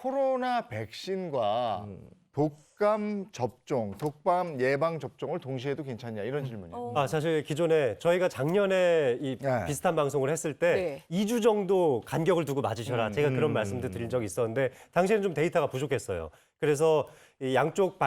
코로나 백신과 독감 접종, 독감 예방 접종을 동시에 해도 괜찮냐 이런 질문이에요. 사실 기존에 저희가 작년에 이 네. 비슷한 방송을 했을 때 네. 2주 정도 간격을 두고 맞으셔라. 제가 그런 말씀도 드린 적이 있었는데 당시에는 좀 데이터가 부족했어요. 그래서 이 양쪽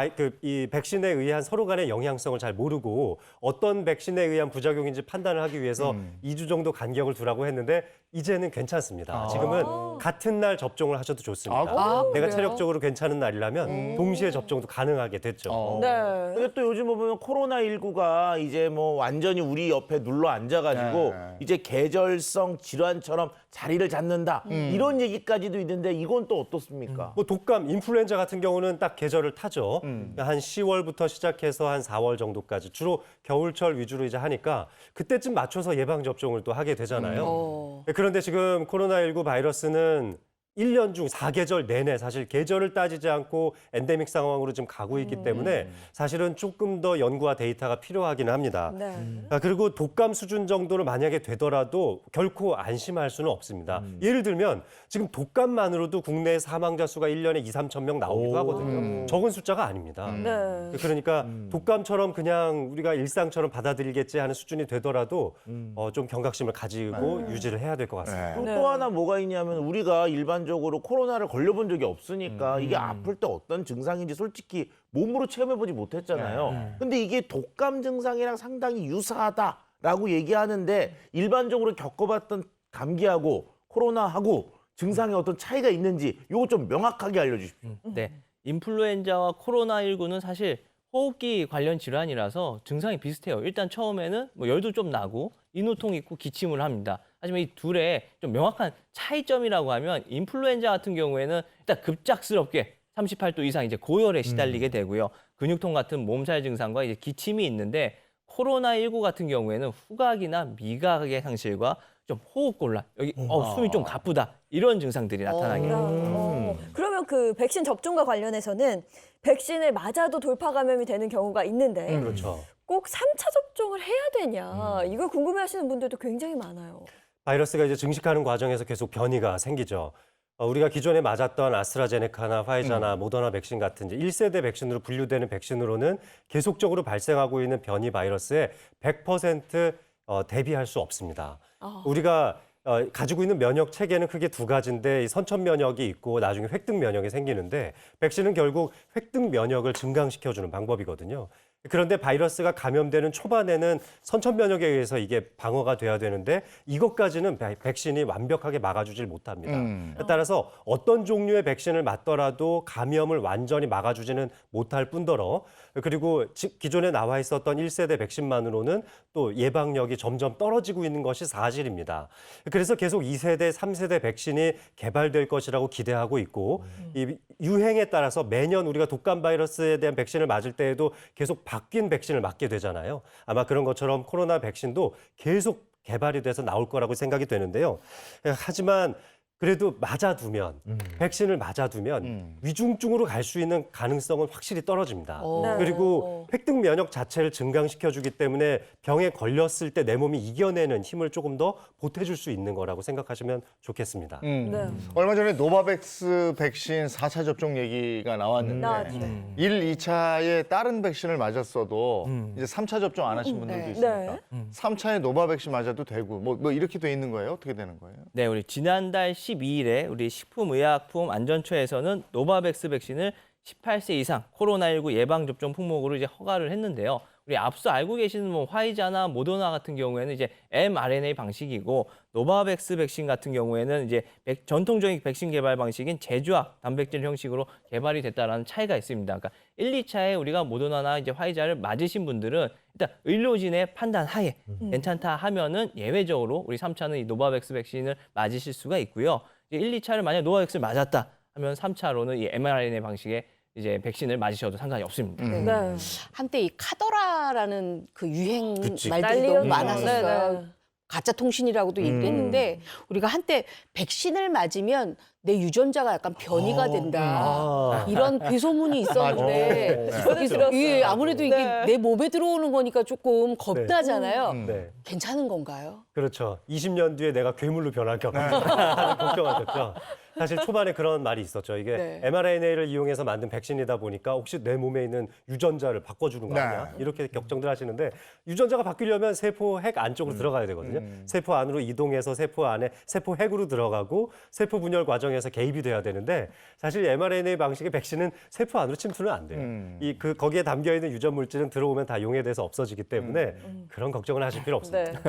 이 백신에 의한 서로 간의 영향성을 잘 모르고 어떤 백신에 의한 부작용인지 판단을 하기 위해서 2주 정도 간격을 두라고 했는데 이제는 괜찮습니다. 지금은 같은 날 접종을 하셔도 좋습니다. 내가 그래요? 체력적으로 괜찮은 날이라면 동시에 접종도 가능하게 됐죠. 네. 근데 또 요즘 보면 코로나19가 이제 뭐 완전히 우리 옆에 눌러 앉아가지고 네. 이제 계절성 질환처럼 자리를 잡는다. 이런 얘기까지도 있는데 이건 또 어떻습니까? 뭐 독감, 인플루엔자 같은 경우는 딱 계절을 타죠. 한 10월부터 시작해서 한 4월 정도까지 주로 겨울철 위주로 이제 하니까 그때쯤 맞춰서 예방 접종을 또 하게 되잖아요. 그런데 지금 코로나19 바이러스는 1년 중 4계절 내내 사실 계절을 따지지 않고 엔데믹 상황으로 지금 가고 있기 때문에 사실은 조금 더 연구와 데이터가 필요하긴 합니다. 네. 그리고 독감 수준 정도로 만약에 되더라도 결코 안심할 수는 없습니다. 예를 들면 지금 독감만으로도 국내 사망자 수가 1년에 2, 3천 명 나오기도 하거든요. 적은 숫자가 아닙니다. 네. 그러니까 독감처럼 그냥 우리가 일상처럼 받아들이겠지 하는 수준이 되더라도 좀 경각심을 가지고 유지를 해야 될 것 같습니다. 그리고 또 하나 뭐가 있냐면 우리가 일반적으로 코로나를 걸려본 적이 없으니까 이게 아플 때 어떤 증상인지 솔직히 몸으로 체험해보지 못했잖아요. 근데 이게 독감 증상이랑 상당히 유사하다라고 얘기하는데 일반적으로 겪어봤던 감기하고 코로나하고 증상에 어떤 차이가 있는지 이거 좀 명확하게 알려주십시오. 네, 인플루엔자와 코로나19는 사실 호흡기 관련 질환이라서 증상이 비슷해요. 일단 처음에는 뭐 열도 좀 나고 인후통 있고 기침을 합니다. 하지만 이 둘의 좀 명확한 차이점이라고 하면 인플루엔자 같은 경우에는 일단 급작스럽게 38도 이상 이제 고열에 시달리게 되고요. 근육통 같은 몸살 증상과 이제 기침이 있는데 코로나19 같은 경우에는 후각이나 미각의 상실과 좀 호흡곤란, 여기 숨이 좀 가쁘다 이런 증상들이 나타나게 됩니다. 그러면 그 백신 접종과 관련해서는 백신을 맞아도 돌파 감염이 되는 경우가 있는데 그렇죠. 꼭 3차 접종을 해야 되냐 이걸 궁금해하시는 분들도 굉장히 많아요. 바이러스가 이제 증식하는 과정에서 계속 변이가 생기죠. 우리가 기존에 맞았던 아스트라제네카나 화이자나 모더나 백신 같은 이제 1세대 백신으로 분류되는 백신으로는 계속적으로 발생하고 있는 변이 바이러스에 100% 대비할 수 없습니다. 우리가 가지고 있는 면역 체계는 크게 두 가지인데 이 선천 면역이 있고 나중에 획득 면역이 생기는데 백신은 결국 획득 면역을 증강시켜주는 방법이거든요. 그런데 바이러스가 감염되는 초반에는 선천 면역에 의해서 이게 방어가 돼야 되는데 이것까지는 백신이 완벽하게 막아주질 못합니다. 따라서 어떤 종류의 백신을 맞더라도 감염을 완전히 막아주지는 못할 뿐더러 그리고 기존에 나와 있었던 1세대 백신만으로는 또 예방력이 점점 떨어지고 있는 것이 사실입니다. 그래서 계속 2세대, 3세대 백신이 개발될 것이라고 기대하고 있고 이 유행에 따라서 매년 우리가 독감 바이러스에 대한 백신을 맞을 때에도 계속 바뀐 백신을 맞게 되잖아요. 아마 그런 것처럼 코로나 백신도 계속 개발이 돼서 나올 거라고 생각이 되는데요. 하지만 그래도 맞아두면 백신을 맞아두면 위중증으로 갈 수 있는 가능성은 확실히 떨어집니다. 그리고 획득 면역 자체를 증강시켜주기 때문에 병에 걸렸을 때 내 몸이 이겨내는 힘을 조금 더 보태줄 수 있는 거라고 생각하시면 좋겠습니다. 네. 얼마 전에 노바백스 백신 4차 접종 얘기가 나왔는데 나왔죠. 1, 2차에 다른 백신을 맞았어도 이제 3차 접종 안 하신 분들도 있으니까 3차에 노바백신 맞아도 되고 뭐 이렇게 돼 있는 거예요? 어떻게 되는 거예요? 네, 우리 지난달 12일에 우리 식품의약품안전처에서는 노바백스 백신을 18세 이상 코로나19 예방접종 품목으로 이제 허가를 했는데요. 우리 앞서 알고 계시는 뭐 화이자나 모더나 같은 경우에는 이제 mRNA 방식이고 노바백스 백신 같은 경우에는 이제 전통적인 백신 개발 방식인 제조학 단백질 형식으로 개발이 됐다라는 차이가 있습니다. 그러니까 1, 2차에 우리가 모더나나 이제 화이자를 맞으신 분들은 일단 의료진의 판단 하에 괜찮다 하면은 예외적으로 우리 3차는 이 노바백스 백신을 맞으실 수가 있고요. 이제 1, 2차를 만약 노바백스를 맞았다 하면 3차로는 이 mRNA 방식의 이제 백신을 맞으셔도 상관이 없습니다. 네. 한때 이 카더라라는 그 유행 말들이 난리였죠. 너무 많았었어요. 네, 네. 가짜 통신이라고도 얘기를 했는데 우리가 한때 백신을 맞으면 내 유전자가 약간 변이가 된다. 이런 괴소문이 있었는데 저도 들었어요. 예, 아무래도 이게 네. 내 몸에 들어오는 거니까 조금 겁나잖아요. 네. 괜찮은 건가요? 그렇죠. 20년 뒤에 내가 괴물로 변할까 봐 하는 걱정하셨죠. 사실 초반에 그런 말이 있었죠. 이게 네. mRNA를 이용해서 만든 백신이다 보니까 혹시 내 몸에 있는 유전자를 바꿔주는 거 네. 아니야? 이렇게 걱정들 하시는데 유전자가 바뀌려면 세포 핵 안쪽으로 들어가야 되거든요. 세포 안으로 이동해서 세포 안에 세포 핵으로 들어가고 세포 분열 과정에서 개입이 돼야 되는데 사실 mRNA 방식의 백신은 세포 안으로 침투는 안 돼요. 거기에 담겨 있는 유전 물질은 들어오면 다 용해돼서 없어지기 때문에 그런 걱정을 하실 필요 없습니다. 네.